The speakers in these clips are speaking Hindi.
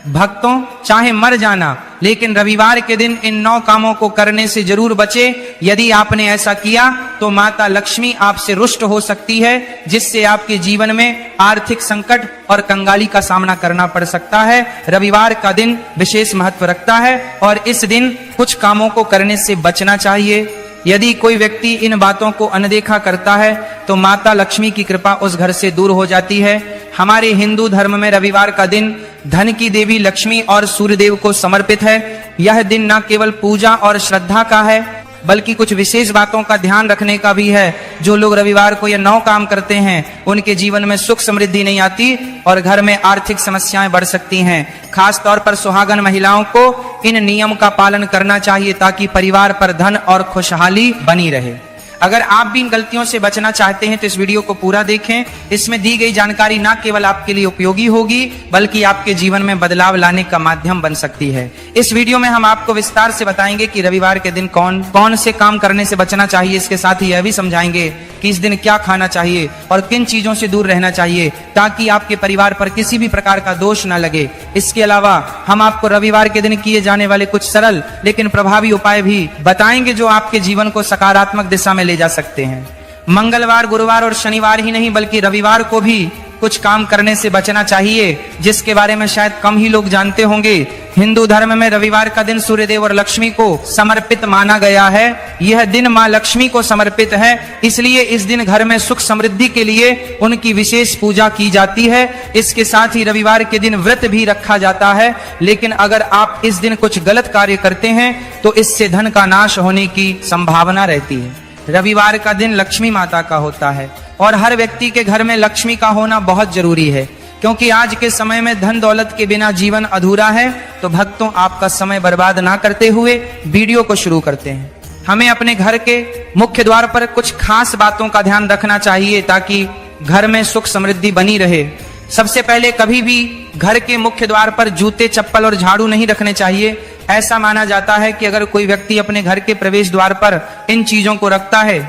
भक्तों, चाहे मर जाना, लेकिन रविवार के दिन इन 9 कामों को करने से जरूर बचे। यदि आपने ऐसा किया तो माता लक्ष्मी आपसे रुष्ट हो सकती है, जिससे आपके जीवन में आर्थिक संकट और कंगाली का सामना करना पड़ सकता है। रविवार का दिन विशेष महत्व रखता है और इस दिन कुछ कामों को करने से बचना चाहिए। यदि कोई व्यक्ति इन बातों को अनदेखा करता है तो माता लक्ष्मी की कृपा उस घर से दूर हो जाती है। हमारे हिंदू धर्म में रविवार का दिन धन की देवी लक्ष्मी और सूर्यदेव को समर्पित है। यह दिन न केवल पूजा और श्रद्धा का है, बल्कि कुछ विशेष बातों का ध्यान रखने का भी है। जो लोग रविवार को यह 9 काम करते हैं, उनके जीवन में सुख समृद्धि नहीं आती और घर में आर्थिक समस्याएं बढ़ सकती हैं। खास तौर पर सुहागन महिलाओं को इन नियम का पालन करना चाहिए, ताकि परिवार पर धन और खुशहाली बनी रहे। अगर आप भी इन गलतियों से बचना चाहते हैं तो इस वीडियो को पूरा देखें। इसमें दी गई जानकारी न केवल आपके लिए उपयोगी होगी, बल्कि आपके जीवन में बदलाव लाने का माध्यम बन सकती है। इस वीडियो में हम आपको विस्तार से बताएंगे कि रविवार के दिन कौन कौन से काम करने से बचना चाहिए। इसके साथ ही यह भी समझाएंगे कि इस दिन क्या खाना चाहिए और किन चीजों से दूर रहना चाहिए, ताकि आपके परिवार पर किसी भी प्रकार का दोष न लगे। इसके अलावा हम आपको रविवार के दिन किए जाने वाले कुछ सरल लेकिन प्रभावी उपाय भी बताएंगे, जो आपके जीवन को सकारात्मक दिशा में ले जा सकते हैं। मंगलवार, गुरुवार और शनिवार ही नहीं, बल्कि रविवार को भी कुछ काम करने से बचना चाहिए, जिसके बारे में शायद कम ही लोग जानते होंगे। हिंदू धर्म में रविवार का दिन सूर्यदेव और लक्ष्मी को समर्पित माना गया है। यह दिन मां लक्ष्मी को समर्पित है, इसलिए इस दिन घर में सुख समृद्धि के लिए उनकी विशेष पूजा की जाती है। इसके साथ ही रविवार के दिन व्रत भी रखा जाता है, लेकिन अगर आप इस दिन कुछ गलत कार्य करते हैं तो इससे धन का नाश होने की संभावना रहती है। रविवार का दिन लक्ष्मी माता का होता है और हर व्यक्ति के घर में लक्ष्मी का होना बहुत जरूरी है, क्योंकि आज के समय में धन दौलत के बिना जीवन अधूरा है। तो भक्तों, आपका समय बर्बाद ना करते हुए वीडियो को शुरू करते हैं। हमें अपने घर के मुख्य द्वार पर कुछ खास बातों का ध्यान रखना चाहिए, ताकि घर में सुख समृद्धि बनी रहे। सबसे पहले, कभी भी घर के मुख्य द्वार पर जूते, चप्पल और झाड़ू नहीं रखने चाहिए। ऐसा माना जाता है कि अगर कोई व्यक्ति अपने घर के प्रवेश द्वार पर इन चीजों को रखता है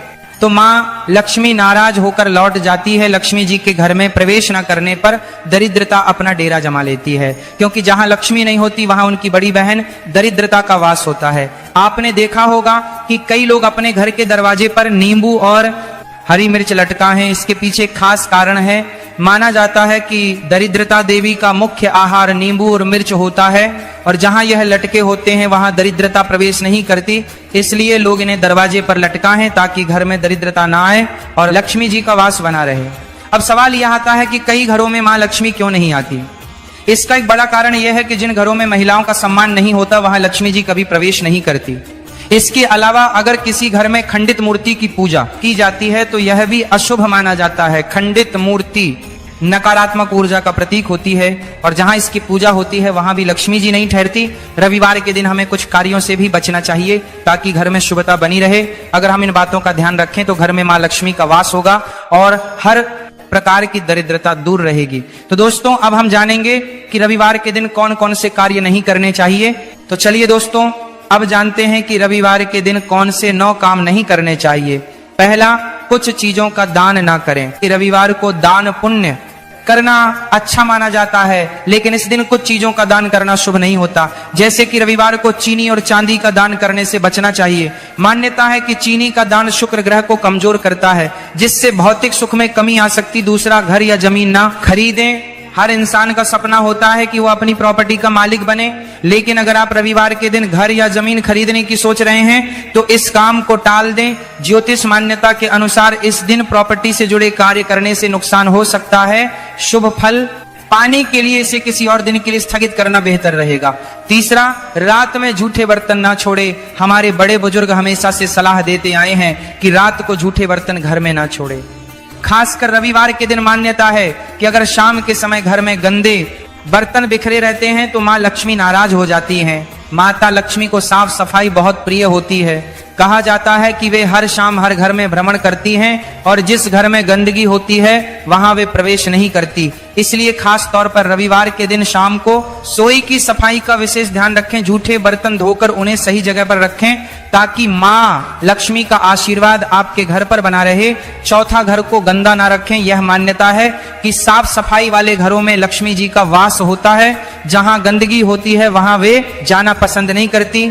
तो माँ लक्ष्मी नाराज होकर लौट जाती है। लक्ष्मी जी के घर में प्रवेश न करने पर दरिद्रता अपना डेरा जमा लेती है, क्योंकि जहाँ लक्ष्मी नहीं होती वहां उनकी बड़ी बहन दरिद्रता का वास होता है। आपने देखा होगा कि कई लोग अपने घर के दरवाजे पर नींबू और हरी मिर्च लटका है। इसके पीछे खास कारण है। माना जाता है कि दरिद्रता देवी का मुख्य आहार नींबू और मिर्च होता है, और जहां यह लटके होते हैं वहां दरिद्रता प्रवेश नहीं करती, इसलिए लोग इन्हें दरवाजे पर लटका है, ताकि घर में दरिद्रता ना आए और लक्ष्मी जी का वास बना रहे। अब सवाल यह आता है कि कई घरों में मां लक्ष्मी क्यों नहीं आती। इसका एक बड़ा कारण यह है कि जिन घरों में महिलाओं का सम्मान नहीं होता वहां लक्ष्मी जी कभी प्रवेश नहीं करती। इसके अलावा अगर किसी घर में खंडित मूर्ति की पूजा की जाती है तो यह भी अशुभ माना जाता है। खंडित मूर्ति नकारात्मक ऊर्जा का प्रतीक होती है, और जहां इसकी पूजा होती है वहां भी लक्ष्मी जी नहीं ठहरती। रविवार के दिन हमें कुछ कार्यों से भी बचना चाहिए, ताकि घर में शुभता बनी रहे। अगर हम इन बातों का ध्यान रखें तो घर में मां लक्ष्मी का वास होगा और हर प्रकार की दरिद्रता दूर रहेगी। तो दोस्तों, अब हम जानेंगे कि रविवार के दिन कौन कौन से कार्य नहीं करने चाहिए। तो चलिए दोस्तों, अब जानते हैं कि रविवार के दिन कौन से 9 काम नहीं करने चाहिए। पहला, कुछ चीजों का दान ना करें। कि रविवार को दान पुण्य करना अच्छा माना जाता है, लेकिन इस दिन कुछ चीजों का दान करना शुभ नहीं होता। जैसे कि रविवार को चीनी और चांदी का दान करने से बचना चाहिए। मान्यता है कि चीनी का दान शुक्र ग्रह को कमजोर करता है, जिससे भौतिक सुख में कमी आ सकती। दूसरा, घर या जमीन ना खरीदें। हर इंसान का सपना होता है कि वो अपनी प्रॉपर्टी का मालिक बने, लेकिन अगर आप रविवार के दिन घर या जमीन खरीदने की सोच रहे हैं तो इस काम को टाल दें। ज्योतिष मान्यता के अनुसार इस दिन प्रॉपर्टी से जुड़े कार्य करने से नुकसान हो सकता है। शुभ फल पाने के लिए इसे किसी और दिन के लिए स्थगित करना बेहतर रहेगा। तीसरा, रात में झूठे बर्तन ना छोड़े। हमारे बड़े बुजुर्ग हमेशा से सलाह देते आए हैं कि रात को झूठे बर्तन घर में ना छोड़े। खासकर रविवार के दिन मान्यता है कि अगर शाम के समय घर में गंदे बर्तन बिखरे रहते हैं तो माँ लक्ष्मी नाराज हो जाती हैं। माता लक्ष्मी को साफ सफाई बहुत प्रिय होती है। कहा जाता है कि वे हर शाम हर घर में भ्रमण करती हैं और जिस घर में गंदगी होती है वहां वे प्रवेश नहीं करती। इसलिए खास तौर पर रविवार के दिन शाम को सोई की सफाई का विशेष ध्यान रखें। जूठे बर्तन धोकर उन्हें सही जगह पर रखें ताकि माँ लक्ष्मी का आशीर्वाद आपके घर पर बना रहे। चौथा, घर को गंदा ना रखें। यह मान्यता है कि साफ सफाई वाले घरों में लक्ष्मी जी का वास होता है। जहां गंदगी होती है वहां वे जाना पसंद नहीं करती।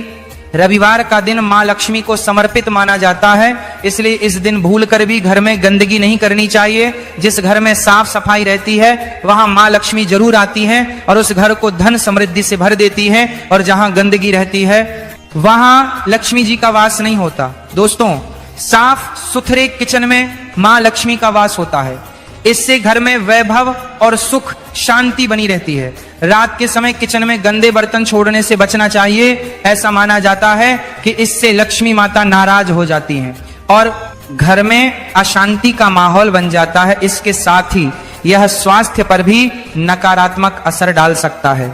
रविवार का दिन माँ लक्ष्मी को समर्पित माना जाता है, इसलिए इस दिन भूलकर भी घर में गंदगी नहीं करनी चाहिए। जिस घर में साफ सफाई रहती है वहां माँ लक्ष्मी जरूर आती हैं और उस घर को धन समृद्धि से भर देती है, और जहां गंदगी रहती है वहां लक्ष्मी जी का वास नहीं होता। दोस्तों, साफ सुथरे किचन में माँ लक्ष्मी का वास होता है। इससे घर में वैभव और सुख शांति बनी रहती है। रात के समय किचन में गंदे बर्तन छोड़ने से बचना चाहिए। ऐसा माना जाता है कि इससे लक्ष्मी माता नाराज हो जाती हैं और घर में अशांति का माहौल बन जाता है। इसके साथ ही यह स्वास्थ्य पर भी नकारात्मक असर डाल सकता है।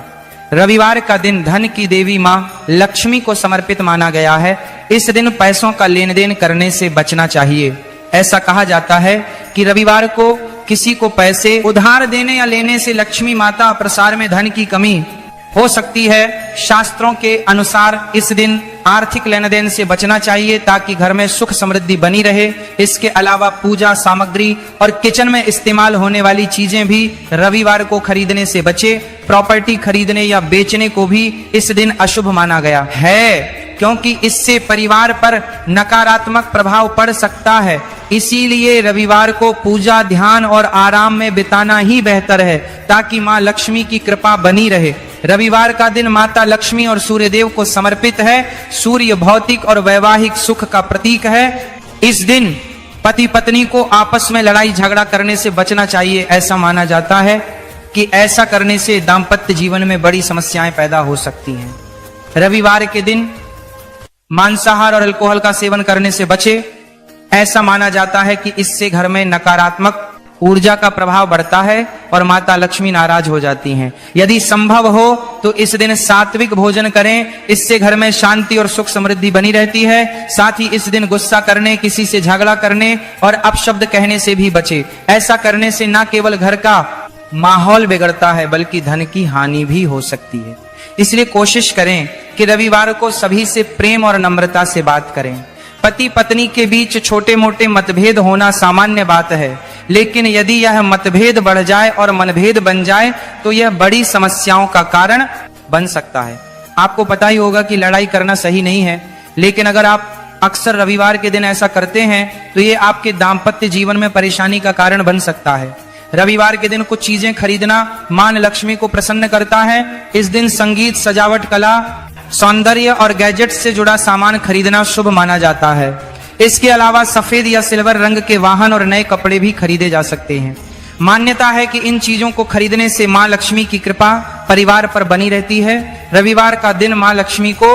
रविवार का दिन धन की देवी मां लक्ष्मी को समर्पित माना गया है। इस दिन पैसों का लेन देन करने से बचना चाहिए। ऐसा कहा जाता है कि रविवार को किसी को पैसे उधार देने या लेने से लक्ष्मी माता प्रसार में धन की कमी हो सकती है। शास्त्रों के अनुसार इस दिन आर्थिक लेन देन से बचना चाहिए ताकि घर में सुख समृद्धि बनी रहे। इसके अलावा पूजा सामग्री और किचन में इस्तेमाल होने वाली चीजें भी रविवार को खरीदने से बचे। प्रॉपर्टी खरीदने या बेचने को भी इस दिन अशुभ माना गया है, क्योंकि इससे परिवार पर नकारात्मक प्रभाव पड़ सकता है। इसीलिए रविवार को पूजा, ध्यान और आराम में बिताना ही बेहतर है ताकि माँ लक्ष्मी की कृपा बनी रहे। रविवार का दिन माता लक्ष्मी और सूर्यदेव को समर्पित है। सूर्य भौतिक और वैवाहिक सुख का प्रतीक है। इस दिन पति पत्नी को आपस में लड़ाई झगड़ा करने से बचना चाहिए। ऐसा माना जाता है कि ऐसा करने से दाम्पत्य जीवन में बड़ी समस्याएं पैदा हो सकती हैं। रविवार के दिन मांसाहार और अल्कोहल का सेवन करने से बचे। ऐसा माना जाता है कि इससे घर में नकारात्मक ऊर्जा का प्रभाव बढ़ता है और माता लक्ष्मी नाराज हो जाती हैं। यदि संभव हो तो इस दिन सात्विक भोजन करें। इससे घर में शांति और सुख समृद्धि बनी रहती है। साथ ही इस दिन गुस्सा करने, किसी से झगड़ा करने और अपशब्द कहने से भी बचे। ऐसा करने से न केवल घर का माहौल बिगड़ता है बल्कि धन की हानि भी हो सकती है। इसलिए कोशिश करें कि रविवार को सभी से प्रेम और नम्रता से बात करें। पति पत्नी के बीच छोटे मोटे मतभेद होना सामान्य बात है, लेकिन यदि यह मतभेद बढ़ जाए और मनभेद बन जाए तो यह बड़ी समस्याओं का कारण बन सकता है। आपको पता ही होगा कि लड़ाई करना सही नहीं है, लेकिन अगर आप अक्सर रविवार के दिन ऐसा करते हैं तो ये आपके दाम्पत्य जीवन में परेशानी का कारण बन सकता है। रविवार के दिन कुछ चीजें खरीदना मां लक्ष्मी को प्रसन्न करता है। इस दिन संगीत, सजावट कला, सौंदर्य और गैजेट्स से जुड़ा सामान खरीदना शुभ माना जाता है। इसके अलावा सफेद या सिल्वर रंग के वाहन और नए कपड़े भी खरीदे जा सकते हैं। मान्यता है कि इन चीजों को खरीदने से मां लक्ष्मी की कृपा परिवार पर बनी रहती है। रविवार का दिन मां लक्ष्मी को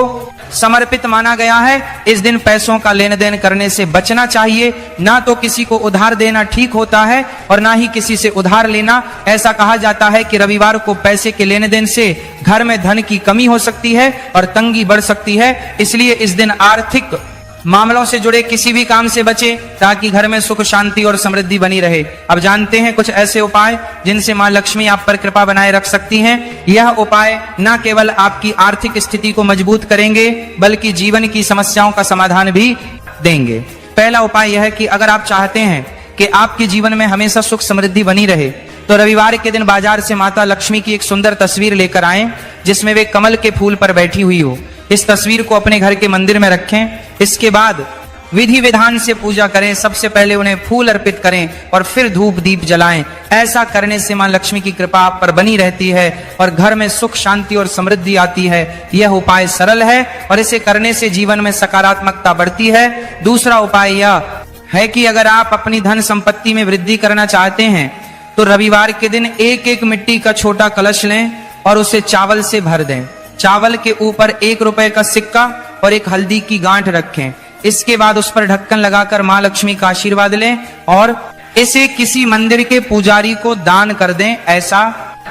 समर्पित माना गया है। इस दिन पैसों का लेन देन करने से बचना चाहिए। ना तो किसी को उधार देना ठीक होता है और ना ही किसी से उधार लेना। ऐसा कहा जाता है कि रविवार को पैसे के लेन देन से घर में धन की कमी हो सकती है और तंगी बढ़ सकती है। इसलिए इस दिन आर्थिक मामलों से जुड़े किसी भी काम से बचे ताकि घर में सुख शांति और समृद्धि बनी रहे। अब जानते हैं कुछ ऐसे उपाय जिनसे मां लक्ष्मी आप पर कृपा बनाए रख सकती हैं। यह उपाय न केवल आपकी आर्थिक स्थिति को मजबूत करेंगे बल्कि जीवन की समस्याओं का समाधान भी देंगे। पहला उपाय यह है कि अगर आप चाहते हैं कि आपके जीवन में हमेशा सुख समृद्धि बनी रहे तो रविवार के दिन बाजार से माता लक्ष्मी की एक सुंदर तस्वीर लेकर आएं जिसमें वे कमल के फूल पर बैठी हुई हो। इस तस्वीर को अपने घर के मंदिर में रखें। इसके बाद विधि विधान से पूजा करें। सबसे पहले उन्हें फूल अर्पित करें और फिर धूप दीप जलाएं। ऐसा करने से मां लक्ष्मी की कृपा आप पर बनी रहती है और घर में सुख शांति और समृद्धि आती है। यह उपाय सरल है और इसे करने से जीवन में सकारात्मकता बढ़ती है। दूसरा उपाय यह है कि अगर आप अपनी धन संपत्ति में वृद्धि करना चाहते हैं तो रविवार के दिन एक एक मिट्टी का छोटा कलश लें और उसे चावल से भर दें। चावल के ऊपर 1 रुपए का सिक्का और एक हल्दी की गांठ रखें। इसके बाद उस पर ढक्कन लगाकर मां लक्ष्मी का आशीर्वाद लें और इसे किसी मंदिर के पुजारी को दान कर दें। ऐसा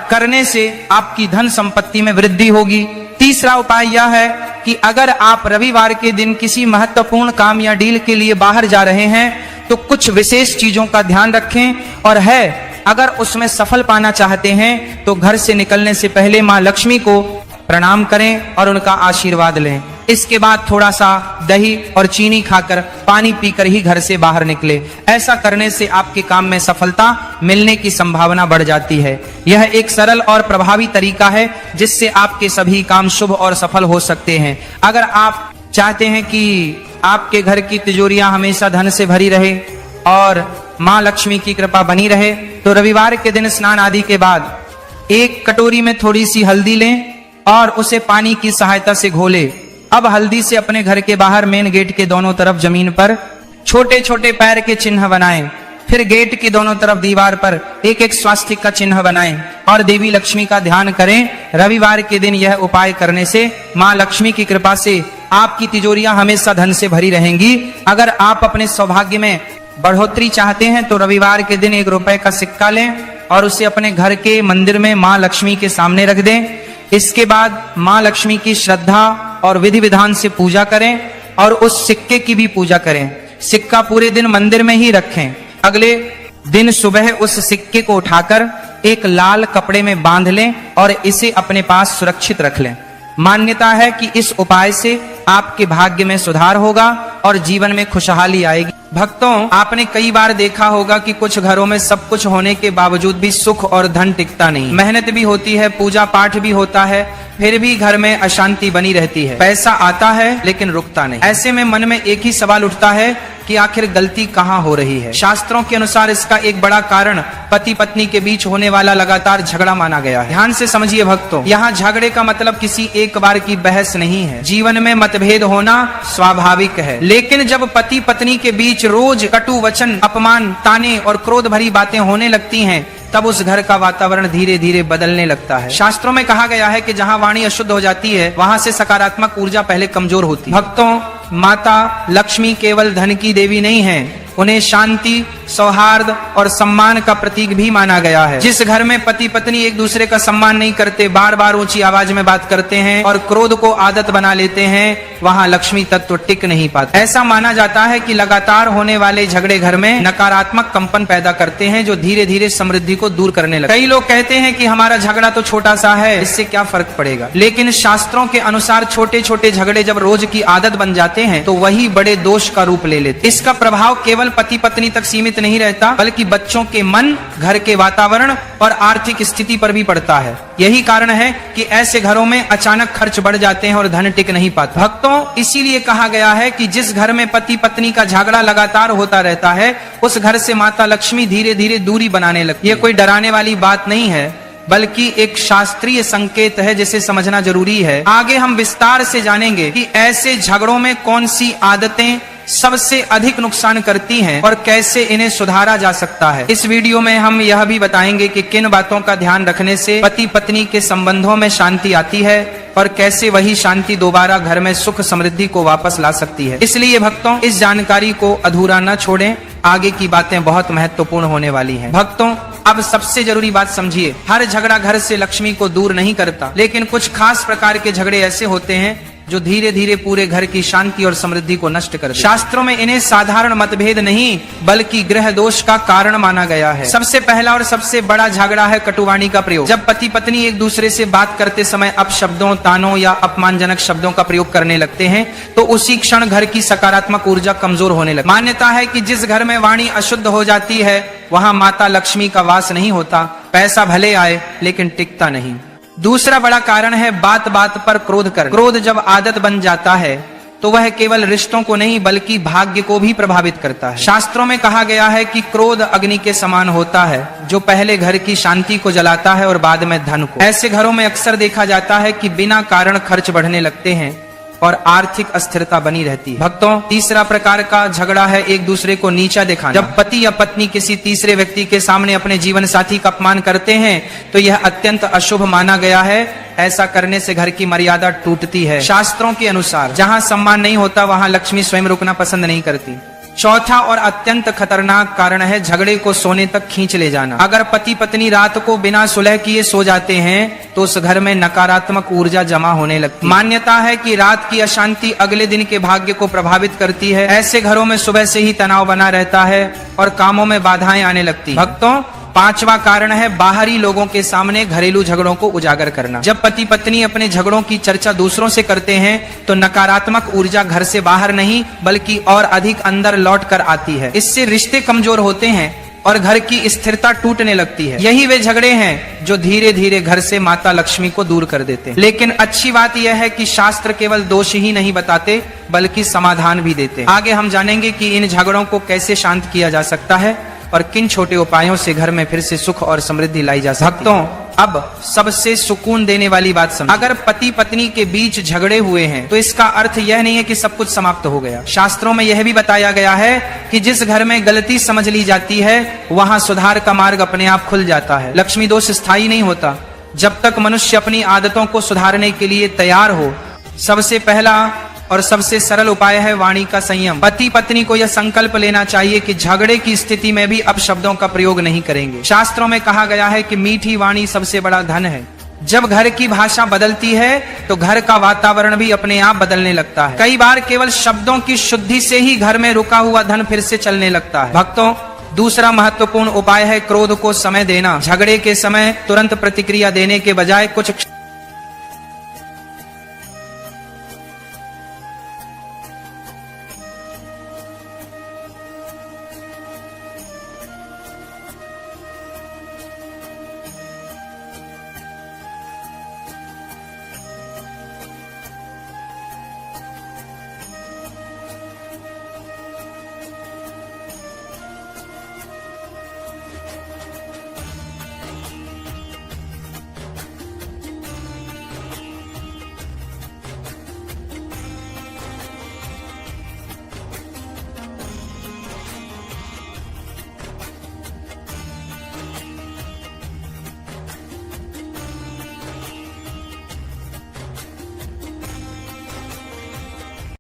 करने से आपकी धन संपत्ति में वृद्धि होगी। तीसरा उपाय यह है कि अगर आप रविवार के दिन किसी महत्वपूर्ण काम या डील के लिए बाहर जा रहे हैं तो कुछ विशेष चीजों का ध्यान रखें और है अगर उसमें सफल पाना चाहते हैं तो घर से निकलने से पहले माँ लक्ष्मी को प्रणाम करें और उनका आशीर्वाद लें। इसके बाद थोड़ा सा दही और चीनी खाकर पानी पीकर ही घर से बाहर निकले। ऐसा करने से आपके काम में सफलता मिलने की संभावना बढ़ जाती है। यह एक सरल और प्रभावी तरीका है जिससे आपके सभी काम शुभ और सफल हो सकते हैं। अगर आप चाहते हैं कि आपके घर की तिजोरियां हमेशा धन से भरी रहे और माँ लक्ष्मी की कृपा बनी रहे, तो रविवार के दिन स्नान आदि के बाद एक कटोरी में थोड़ी सी हल्दी लें और उसे पानी की सहायता से घोले। अब हल्दी से अपने घर के बाहर मेन गेट के दोनों तरफ जमीन पर छोटे छोटे पैर के चिन्ह बनाएं। फिर गेट की दोनों तरफ दीवार पर एक एक स्वास्तिक का चिन्ह बनाएं और देवी लक्ष्मी का ध्यान करें। रविवार के दिन यह उपाय करने से माँ लक्ष्मी की कृपा से आपकी तिजोरियां हमेशा धन से भरी रहेंगी। अगर आप अपने सौभाग्य में बढ़ोतरी चाहते हैं तो रविवार के दिन 1 रुपए का सिक्का लें और उसे अपने घर के मंदिर में माँ लक्ष्मी के सामने रख दें। इसके बाद माँ लक्ष्मी की श्रद्धा और विधि विधान से पूजा करें और उस सिक्के की भी पूजा करें। सिक्का पूरे दिन मंदिर में ही रखें। अगले दिन सुबह उस सिक्के को उठाकर एक लाल कपड़े में बांध लें और इसे अपने पास सुरक्षित रख लें। मान्यता है कि इस उपाय से आपके भाग्य में सुधार होगा और जीवन में खुशहाली आएगी। भक्तों, आपने कई बार देखा होगा कि कुछ घरों में सब कुछ होने के बावजूद भी सुख और धन टिकता नहीं। मेहनत भी होती है, पूजा पाठ भी होता है, फिर भी घर में अशांति बनी रहती है। पैसा आता है लेकिन रुकता नहीं। ऐसे में मन में एक ही सवाल उठता है कि आखिर गलती कहाँ हो रही है। शास्त्रों के अनुसार इसका एक बड़ा कारण पति पत्नी के बीच होने वाला लगातार झगड़ा माना गया है। ध्यान से समझिए भक्तों, यहाँ झगड़े का मतलब किसी एक बार की बहस नहीं है। जीवन में मतभेद होना स्वाभाविक है, लेकिन जब पति पत्नी के बीच रोज कटु वचन, अपमान, ताने और क्रोध भरी बातें होने लगती हैं, तब उस घर का वातावरण धीरे धीरे बदलने लगता है। शास्त्रों में कहा गया है कि जहाँ वाणी अशुद्ध हो जाती है, वहाँ से सकारात्मक ऊर्जा पहले कमजोर होती है। भक्तों, माता लक्ष्मी केवल धन की देवी नहीं है, उन्हें शांति, सौहार्द और सम्मान का प्रतीक भी माना गया है। जिस घर में पति पत्नी एक दूसरे का सम्मान नहीं करते, बार बार ऊंची आवाज में बात करते हैं और क्रोध को आदत बना लेते हैं, वहां लक्ष्मी तत्व टिक नहीं पाता। ऐसा माना जाता है कि लगातार होने वाले झगड़े घर में नकारात्मक कंपन पैदा करते हैं, जो धीरे धीरे समृद्धि को दूर करने लगते हैं। कई लोग कहते हैं कि हमारा झगड़ा तो छोटा सा है, इससे क्या फर्क पड़ेगा। लेकिन शास्त्रों के अनुसार छोटे छोटे झगड़े जब रोज की आदत बन जाते हैं तो वही बड़े दोष का रूप ले लेते। इसका प्रभाव केवल पति पत्नी तक सीमित नहीं रहता, बल्कि बच्चों के मन, घर के वातावरण और आर्थिक स्थिति पर भी पड़ता है। यही कारण है कि ऐसे घरों में अचानक खर्च बढ़ जाते हैं और धन टिक नहीं पाता। भक्तों, इसीलिए कहा गया है कि जिस घर में पति पत्नी का झगड़ा लगातार होता रहता है, उस घर से माता लक्ष्मी धीरे धीरे दूरी बनाने लगती है। ये कोई डराने वाली बात नहीं है, बल्कि एक शास्त्रीय संकेत है जिसे समझना जरूरी है। आगे हम विस्तार से जानेंगे कि ऐसे झगड़ों में कौन सी आदतें सबसे अधिक नुकसान करती हैं और कैसे इन्हें सुधारा जा सकता है। इस वीडियो में हम यह भी बताएंगे कि किन बातों का ध्यान रखने से पति पत्नी के संबंधों में शांति आती है और कैसे वही शांति दोबारा घर में सुख समृद्धि को वापस ला सकती है। इसलिए भक्तों, इस जानकारी को अधूरा न छोड़ें, आगे की बातें बहुत महत्वपूर्ण होने वाली हैं। भक्तों, अब सबसे जरूरी बात समझिए, हर झगड़ा घर से लक्ष्मी को दूर नहीं करता, लेकिन कुछ खास प्रकार के झगड़े ऐसे होते हैं जो धीरे धीरे पूरे घर की शांति और समृद्धि को नष्ट कर देते। शास्त्रों में इन्हें साधारण मतभेद नहीं बल्कि ग्रह दोष का कारण माना गया है। सबसे पहला और सबसे बड़ा झगड़ा है कटुवाणी का प्रयोग। जब पति पत्नी एक दूसरे से बात करते समय अपशब्दों, तानों या अपमानजनक शब्दों का प्रयोग करने लगते हैं, तो उसी क्षण घर की सकारात्मक ऊर्जा कमजोर होने लगती है। मान्यता है कि जिस घर में वाणी अशुद्ध हो जाती है, वहां माता लक्ष्मी का वास नहीं होता। पैसा भले आए लेकिन टिकता नहीं। दूसरा बड़ा कारण है बात बात पर क्रोध करना। क्रोध जब आदत बन जाता है तो वह केवल रिश्तों को नहीं बल्कि भाग्य को भी प्रभावित करता है। शास्त्रों में कहा गया है कि क्रोध अग्नि के समान होता है, जो पहले घर की शांति को जलाता है और बाद में धन को। ऐसे घरों में अक्सर देखा जाता है कि बिना कारण खर्च बढ़ने लगते हैं और आर्थिक अस्थिरता बनी रहती है। भक्तों, तीसरा प्रकार का झगड़ा है एक दूसरे को नीचा दिखाना। जब पति या पत्नी किसी तीसरे व्यक्ति के सामने अपने जीवन साथी का अपमान करते हैं तो यह अत्यंत अशुभ माना गया है। ऐसा करने से घर की मर्यादा टूटती है। शास्त्रों के अनुसार जहाँ सम्मान नहीं होता वहाँ लक्ष्मी स्वयं रुकना पसंद नहीं करती। चौथा और अत्यंत खतरनाक कारण है झगड़े को सोने तक खींच ले जाना। अगर पति पत्नी रात को बिना सुलह किए सो जाते हैं तो उस घर में नकारात्मक ऊर्जा जमा होने लगती है। मान्यता है कि रात की अशांति अगले दिन के भाग्य को प्रभावित करती है। ऐसे घरों में सुबह से ही तनाव बना रहता है और कामों में बाधाएं आने लगती है। भक्तों, पांचवा कारण है बाहरी लोगों के सामने घरेलू झगड़ों को उजागर करना। जब पति पत्नी अपने झगड़ों की चर्चा दूसरों से करते हैं तो नकारात्मक ऊर्जा घर से बाहर नहीं बल्कि और अधिक अंदर लौट कर आती है। इससे रिश्ते कमजोर होते हैं और घर की स्थिरता टूटने लगती है। यही वे झगड़े हैं जो धीरे धीरे घर से माता लक्ष्मी को दूर कर देते हैं। लेकिन अच्छी बात यह है कि शास्त्र केवल दोष ही नहीं बताते बल्कि समाधान भी देते हैं। आगे हम जानेंगे कि इन झगड़ों को कैसे शांत किया जा सकता है और किन छोटे उपायों से घर में फिर से सुख और समृद्धि लाई जा सकती है। भक्तों, अब सबसे सुकून देने वाली बात समझ। अगर पति पत्नी के बीच झगड़े हुए हैं तो इसका अर्थ यह नहीं है कि सब कुछ समाप्त हो गया। शास्त्रों में यह भी बताया गया है कि जिस घर में गलती समझ ली जाती है वहां सुधार का मार्ग अपने आप खुल जाता है। लक्ष्मी दोष स्थायी नहीं होता जब तक मनुष्य अपनी आदतों को सुधारने के लिए तैयार हो। सबसे पहला और सबसे सरल उपाय है वाणी का संयम। पति पत्नी को यह संकल्प लेना चाहिए कि झगड़े की स्थिति में भी अपशब्दों का प्रयोग नहीं करेंगे। शास्त्रों में कहा गया है कि मीठी वाणी सबसे बड़ा धन है। जब घर की भाषा बदलती है तो घर का वातावरण भी अपने आप बदलने लगता है। कई बार केवल शब्दों की शुद्धि से ही घर में रुका हुआ धन फिर से चलने लगता है। भक्तों, दूसरा महत्वपूर्ण उपाय है क्रोध को समय देना। झगड़े के समय तुरंत प्रतिक्रिया देने के बजाय कुछ